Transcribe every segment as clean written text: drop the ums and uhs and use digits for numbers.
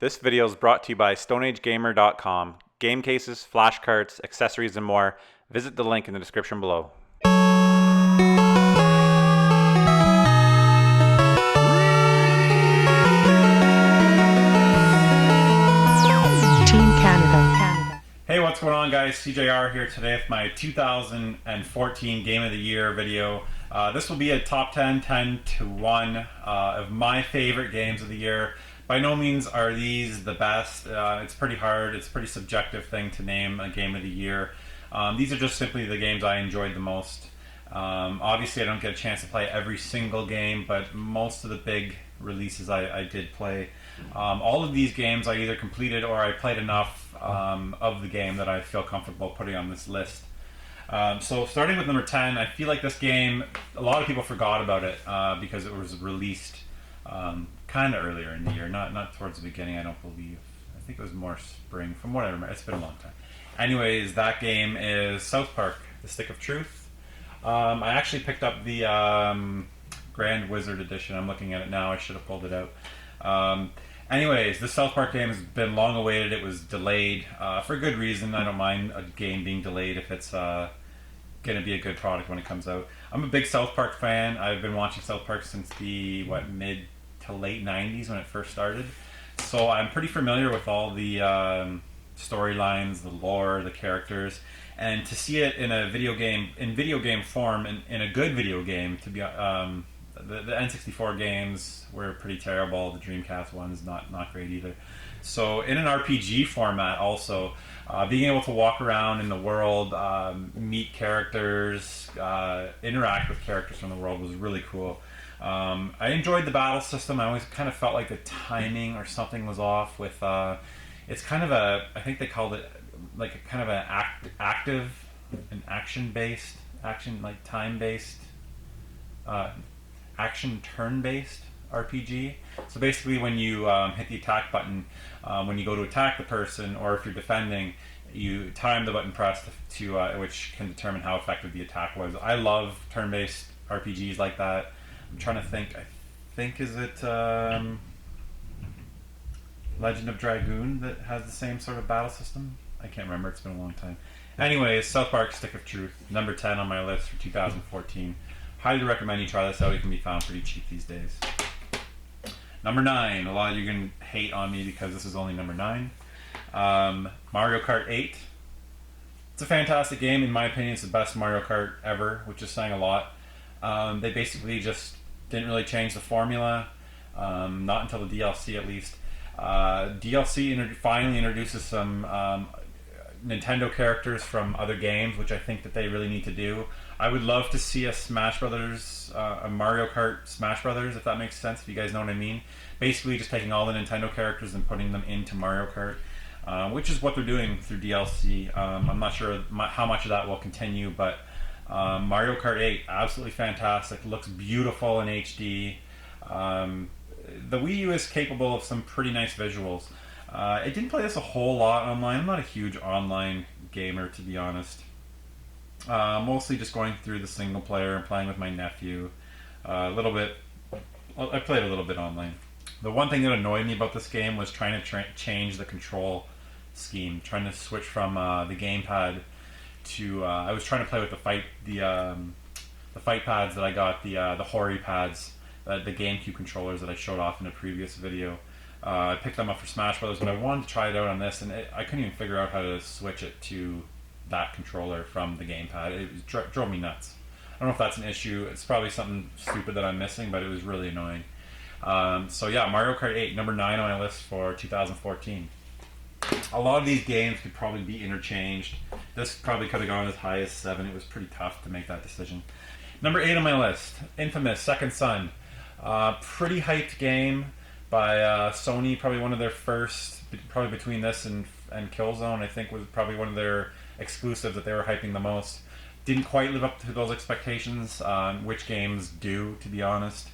This video is brought to you by StoneAgeGamer.com. Game cases, flash cards, accessories, and more. Visit the link in the description below. Team Canada. Hey, what's going on, guys? SeeJayAre here today with my 2014 Game of the Year video. This will be a top 10, 10 to 1 of my favorite games of the year. By no means are these the best. It's pretty hard. It's a pretty subjective thing to name a game of the year. These are just simply the games I enjoyed the most. Obviously, I don't get a chance to play every single game, but most of the big releases I did play. All of these games I either completed or I played enough of the game that I feel comfortable putting on this list. So starting with number 10, I feel like this game, a lot of people forgot about it because it was released kind of earlier in the year, not towards the beginning, I don't believe. I think it was more spring, from what I remember. It's been a long time. Anyways, that game is South Park, The Stick of Truth. I actually picked up the Grand Wizard Edition. I'm looking at it now. I should have pulled it out. Anyways, the South Park game has been long awaited. It was delayed for good reason. I don't mind a game being delayed if it's going to be a good product when it comes out. I'm a big South Park fan. I've been watching South Park since the mid to late 90s when it first started. So I'm pretty familiar with all the storylines, the lore, the characters, and to see it in a video game form, in a good video game, to be the N64 games were pretty terrible. The Dreamcast ones not great either. So in an RPG format, also being able to walk around in the world, meet characters, interact with characters from the world was really cool. I enjoyed the battle system. I always kind of felt like the timing or something was off with. It's kind of I think they called it like a kind of an active, an action-based, like time-based, action turn-based RPG. So basically, when you hit the attack button, when you go to attack the person, or if you're defending, you time the button press to which can determine how effective the attack was. I love turn-based RPGs like that. I'm trying to think. I think is it Legend of Dragoon that has the same sort of battle system? I can't remember. It's been a long time. Anyways, South Park Stick of Truth, number 10 on my list for 2014. Highly recommend you try this out. It can be found pretty cheap these days. Number 9. A lot of you can hate on me because this is only number 9. Mario Kart 8. It's a fantastic game. In my opinion, it's the best Mario Kart ever, which is saying a lot. They basically just didn't really change the formula, not until the DLC at least. DLC finally introduces some Nintendo characters from other games, which I think that they really need to do. I would love to see a Smash Brothers, a Mario Kart Smash Brothers, if that makes sense, if you guys know what I mean. Basically just taking all the Nintendo characters and putting them into Mario Kart, which is what they're doing through DLC. I'm not sure how much of that will continue, but Mario Kart 8, absolutely fantastic. Looks beautiful in HD. The Wii U is capable of some pretty nice visuals. I didn't play this a whole lot online. I'm not a huge online gamer, to be honest. Mostly just going through the single player and playing with my nephew. A little bit. I played a little bit online. The one thing that annoyed me about this game was trying to change the control scheme, trying to switch from the gamepad to. I was trying to play with the fight pads that I got, the Hori pads. The GameCube controllers that I showed off in a previous video. I picked them up for Smash Brothers, but I wanted to try it out on this, and I couldn't even figure out how to switch it to that controller from the gamepad. It drove me nuts. I don't know if that's an issue. It's probably something stupid that I'm missing, but it was really annoying. So yeah, Mario Kart 8, number 9 on my list for 2014. A lot of these games could probably be interchanged. This probably could have gone as high as 7. It was pretty tough to make that decision. Number 8 on my list, Infamous Second Son. Pretty hyped game by Sony, probably one of their first, probably between this and Killzone, I think was probably one of their exclusives that they were hyping the most. Didn't quite live up to those expectations, which games do, to be honest.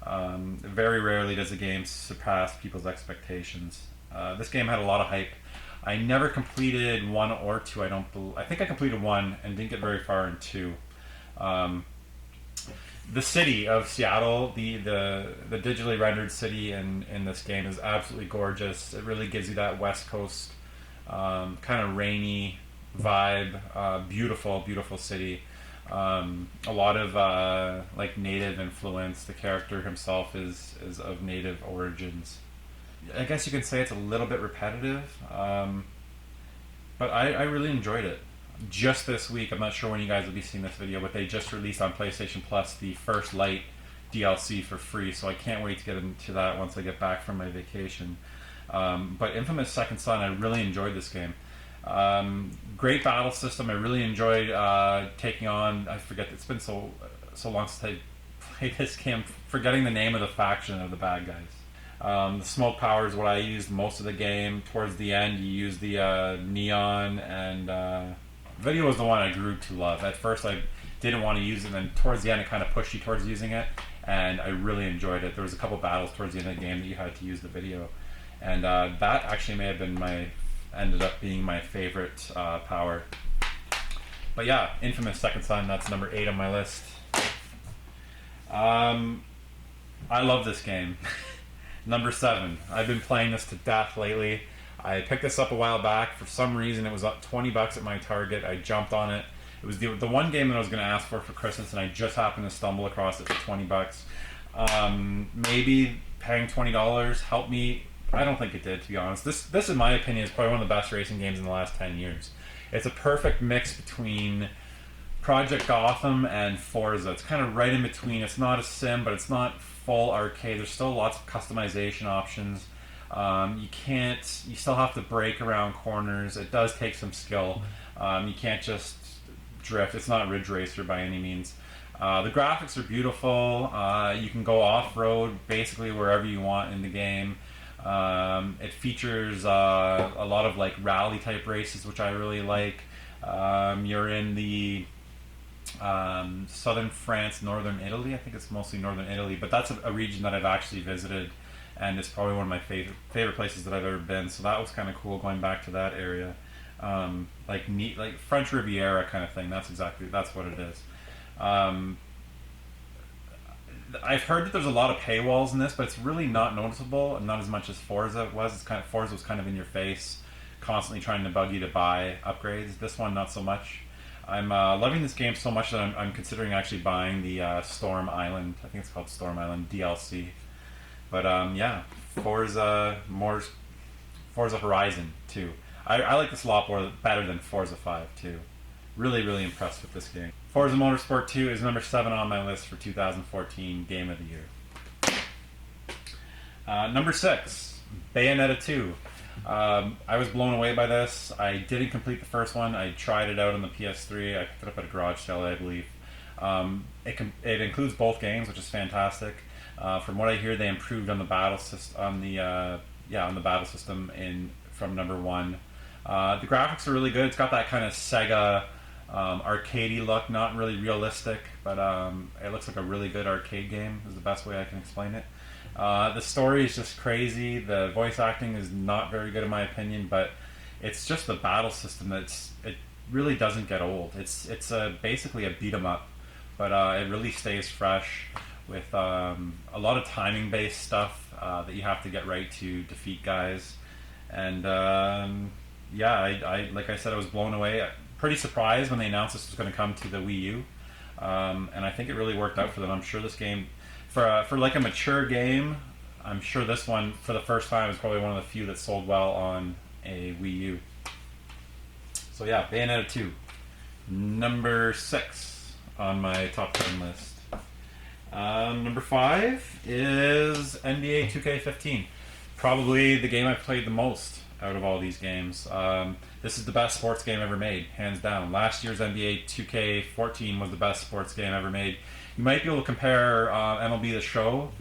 Very rarely does a game surpass people's expectations. This game had a lot of hype. I never completed 1 or 2, I think I completed 1 and didn't get very far in 2. the city of Seattle, the digitally rendered city in this game is absolutely gorgeous. It really gives you that West Coast kind of rainy vibe. Beautiful, beautiful city. A lot of like native influence. The character himself is of native origins. I guess you can say it's a little bit repetitive, but I really enjoyed it. Just this week, I'm not sure when you guys will be seeing this video, but they just released on PlayStation Plus the First Light DLC for free, so I can't wait to get into that once I get back from my vacation. But Infamous Second Son, I really enjoyed this game. Great battle system. I really enjoyed taking on, I forget, it's been so long since I played this game, forgetting the name of the faction of the bad guys. The smoke power is what I used most of the game. Towards the end, you use the neon, and video was the one I grew to love. At first, I didn't want to use it, and then towards the end, it kind of pushed you towards using it, and I really enjoyed it. There was a couple battles towards the end of the game that you had to use the video, and that actually may have been ended up being my favorite power. But yeah, Infamous Second Son, that's number 8 on my list. I love this game. Number 7. I've been playing this to death lately. I picked this up a while back. For some reason, it was up $20 at my Target. I jumped on it. It was the one game that I was going to ask for Christmas, and I just happened to stumble across it for $20. Maybe paying $20 helped me. I don't think it did, to be honest. This, in my opinion, is probably one of the best racing games in the last 10 years. It's a perfect mix between Project Gotham and Forza. It's kind of right in between. It's not a sim, but it's not full arcade. There's still lots of customization options. You still have to brake around corners. It does take some skill. You can't just drift. It's not Ridge Racer by any means. The graphics are beautiful. You can go off-road basically wherever you want in the game. It features a lot of like rally type races, which I really like. You're in the southern France, northern Italy. I think it's mostly northern Italy, but that's a region that I've actually visited, and it's probably one of my favorite places that I've ever been. So that was kind of cool going back to that area, like French Riviera kind of thing. That's what it is. I've heard that there's a lot of paywalls in this, but it's really not noticeable, and not as much as Forza was. Forza was kind of in your face, constantly trying to bug you to buy upgrades. This one, not so much. I'm loving this game so much that I'm considering actually buying the Storm Island. I think it's called Storm Island DLC. But yeah, Forza Horizon 2. I like this a lot better than Forza 5 too. Really, really impressed with this game. Forza Motorsport 2 is number 7 on my list for 2014 Game of the Year. Number 6, Bayonetta 2. I was blown away by this. I didn't complete the first one. I tried it out on the PS3. I picked it up at a garage sale, I believe. It includes both games, which is fantastic. From what I hear, they improved on the battle system on the battle system from number 1. The graphics are really good. It's got that kind of Sega arcadey look, not really realistic, but it looks like a really good arcade game is the best way I can explain it. The story is just crazy. The voice acting is not very good in my opinion, but it's just the battle system it really doesn't get old. It's basically a beat 'em up, but it really stays fresh with a lot of timing based stuff that you have to get right to defeat guys. And yeah, I like I said, I was blown away. Pretty surprised when they announced this was going to come to the Wii U, and I think it really worked out for them. I'm sure this game, for like a mature game, I'm sure this one for the first time is probably one of the few that sold well on a Wii U. So yeah, Bayonetta 2, number 6 on my top 10 list. Number 5 is NBA 2K15. Probably the game I've played the most out of all these games. This is the best sports game ever made, hands down. Last year's NBA 2K14 was the best sports game ever made. You might be able to compare MLB The Show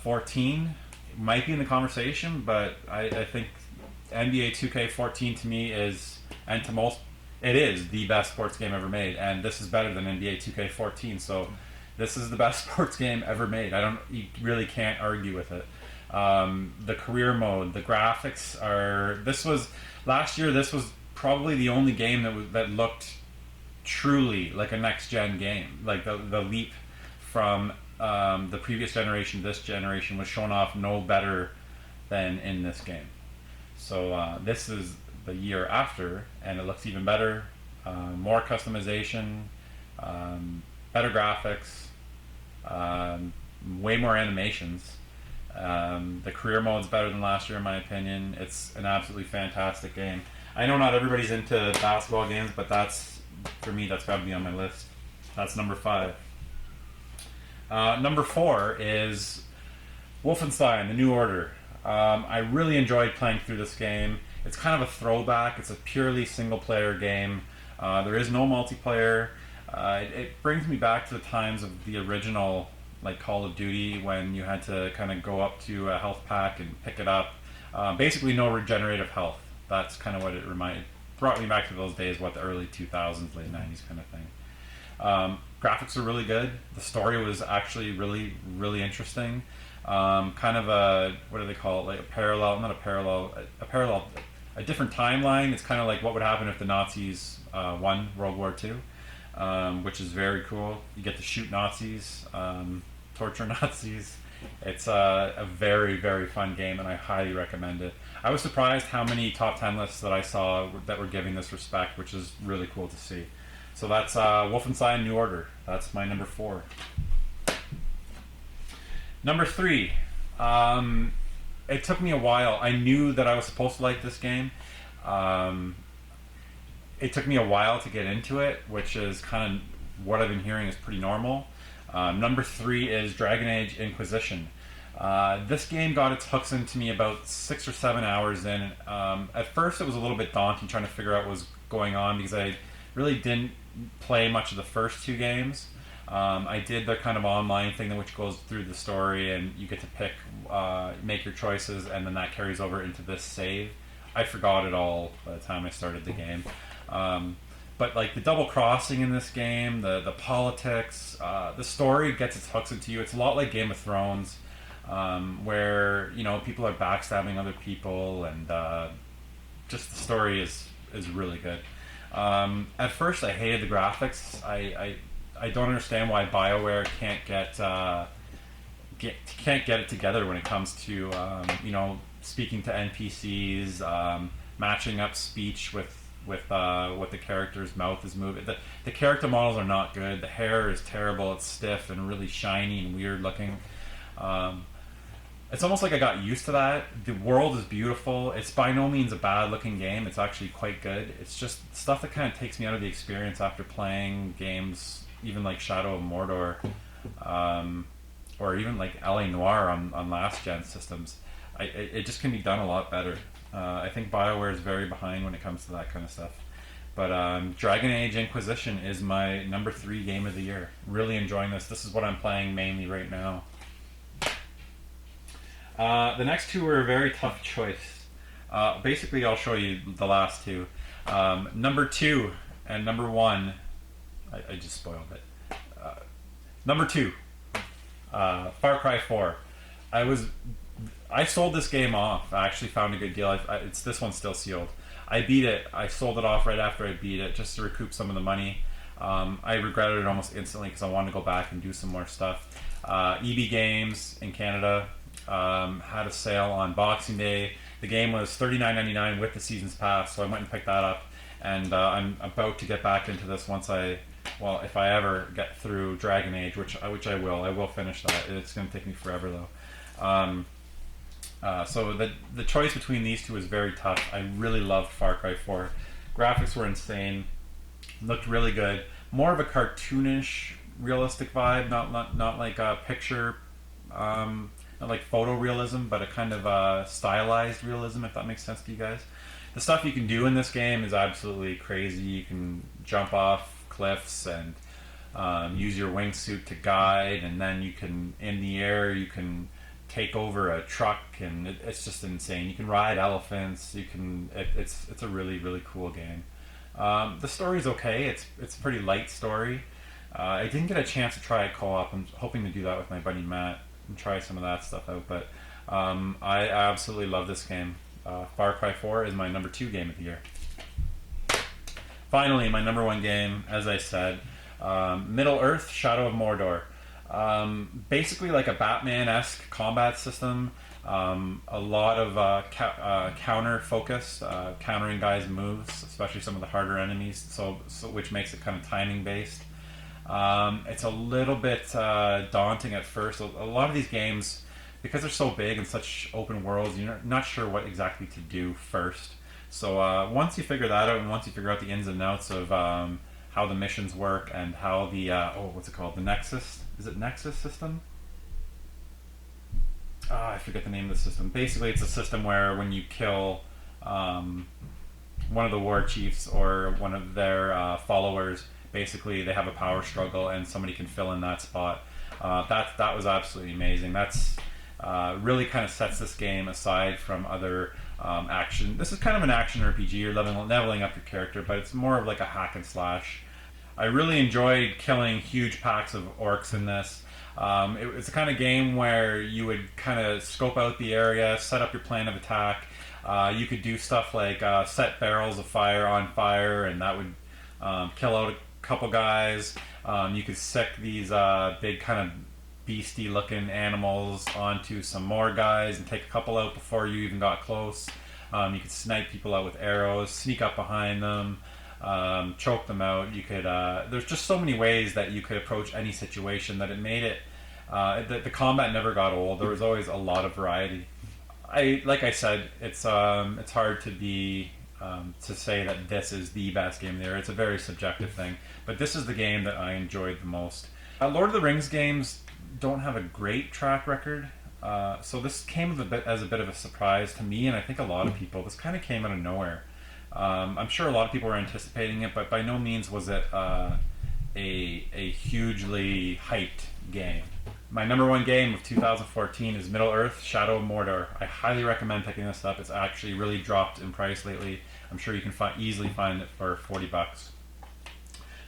14. It might be in the conversation, but I think NBA 2K14 to me is, and to most, it is the best sports game ever made, and this is better than NBA 2K14. So this is the best sports game ever made. You really can't argue with it. The career mode, the graphics are. Last year. This was probably the only game that looked truly like a next gen game, like the leap from the previous generation to this generation was shown off no better than in this game. So this is the year after, and it looks even better. More customization, better graphics, way more animations. The career mode's better than last year in my opinion. It's an absolutely fantastic game. I know not everybody's into basketball games, but that's, for me, that's got to be on my list. That's number 5. Number 4 is Wolfenstein: The New Order. I really enjoyed playing through this game. It's kind of a throwback. It's a purely single-player game. There is no multiplayer. It brings me back to the times of the original, like Call of Duty, when you had to kind of go up to a health pack and pick it up. Basically, no regenerative health. That's kind of what it brought me back to those days, the early 2000s, late 90s kind of thing. Graphics are really good. The story was actually really, really interesting. Kind of a, what do they call it? Like a different timeline. It's kind of like what would happen if the Nazis won World War II, which is very cool. You get to shoot Nazis, torture Nazis. It's a very, very fun game, and I highly recommend it. I was surprised how many top 10 lists that I saw that were giving this respect, which is really cool to see. So that's Wolfenstein: New Order. That's my number 4. Number 3. It took me a while. I knew that I was supposed to like this game. It took me a while to get into it, which is kind of what I've been hearing is pretty normal. Number 3 is Dragon Age Inquisition. This game got its hooks into me about 6 or 7 hours in. At first it was a little bit daunting trying to figure out what was going on because I really didn't play much of the first 2 games. I did the kind of online thing which goes through the story and you get to pick, make your choices, and then that carries over into this save. I forgot it all by the time I started the game. But like the double crossing in this game, the politics, the story gets its hooks into you. It's a lot like Game of Thrones, where people are backstabbing other people, and just the story is really good. At first, I hated the graphics. I don't understand why BioWare can't get it together when it comes to speaking to NPCs, matching up speech with what the character's mouth is moving. The character models are not good. The hair is terrible. It's stiff and really shiny and weird looking. It's almost like I got used to that. The world is beautiful. It's by no means a bad looking game. It's actually quite good. It's just stuff that kind of takes me out of the experience after playing games even like Shadow of Mordor, or even like LA Noire on last gen systems. It just can be done a lot better. I think BioWare is very behind when it comes to that kind of stuff. But Dragon Age Inquisition is my number 3 game of the year. Really enjoying this. This is what I'm playing mainly right now. The next 2 were a very tough choice. Basically, I'll show you the last 2. Number 2 and number 1. I just spoiled it. Number 2, Far Cry 4. I sold this game off. I actually found a good deal. This one's still sealed. I beat it. I sold it off right after I beat it just to recoup some of the money. I regretted it almost instantly because I wanted to go back and do some more stuff. EB Games in Canada had a sale on Boxing Day. The game was $39.99 with the Season's Pass, so I went and picked that up. And I'm about to get back into this if I ever get through Dragon Age, which I will. I will finish that. It's going to take me forever though. So the choice between these 2 is very tough. I really loved Far Cry 4. Graphics were insane. Looked really good. More of a cartoonish, realistic vibe, not like a picture, not like photorealism, but a kind of stylized realism, if that makes sense to you guys. The stuff you can do in this game is absolutely crazy. You can jump off cliffs and use your wingsuit to guide, and then you can, in the air, you can take over a truck, and it's just insane. You can ride elephants. It's a really, really cool game. The story's okay. It's a pretty light story. I didn't get a chance to try a co-op. I'm hoping to do that with my buddy Matt and try some of that stuff out. But I absolutely love this game. Far Cry 4 is my number 2 game of the year. Finally, my number 1 game, as I said, Middle Earth: Shadow of Mordor. Basically like a Batman-esque combat system. A lot of counter focused, countering guys' moves, especially some of the harder enemies. So which makes it kind of timing based. It's a little bit daunting at first. A lot of these games, because they're so big and such open worlds, you're not sure what exactly to do first. So once you figure that out, and once you figure out the ins and outs of how the missions work and how the what's it called? The Nexus? Is it Nexus system? I forget the name of the system. Basically, it's a system where when you kill one of the war chiefs or one of their followers, basically they have a power struggle and somebody can fill in that spot. That was absolutely amazing. That's really kind of sets this game aside from other action. This is kind of an action RPG. You're leveling up your character, but it's more of like a hack and slash. I really enjoyed killing huge packs of orcs in this. It's the kind of game where you would kind of scope out the area, set up your plan of attack. You could do stuff like set barrels of fire on fire, and that would kill out a couple guys. You could sick these big kind of beastie looking animals onto some more guys and take a couple out before you even got close. You could snipe people out with arrows, sneak up behind them, choke them out. You could there's just so many ways that you could approach any situation that it made it the combat never got old. There was always a lot of variety. Like I said, it's hard to be to say that this is the best game there. It's a very subjective thing, but this is the game that I enjoyed the most. Lord of the Rings games don't have a great track record, so this came as a bit of a surprise to me, and I think a lot of people. This kind of came out of nowhere. I'm sure a lot of people were anticipating it, but by no means was it a hugely hyped game. My number one game of 2014 is Middle-earth: Shadow of Mordor. I highly recommend picking this up. It's actually really dropped in price lately. I'm sure you can easily find it for $40.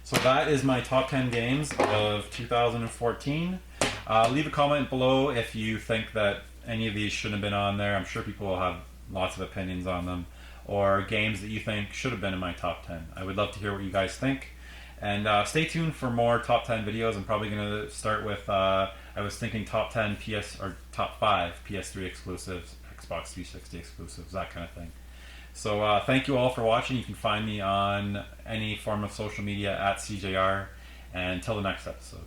So that is my top 10 games of 2014. Leave a comment below if you think that any of these shouldn't have been on there. I'm sure people will have lots of opinions on them, or games that you think should have been in my top 10. I would love to hear what you guys think. And stay tuned for more top 10 videos. I'm probably going to start with, I was thinking top 10 top 5 PS3 exclusives, Xbox 360 exclusives, that kind of thing. So thank you all for watching. You can find me on any form of social media at SeeJayAre. And until the next episode.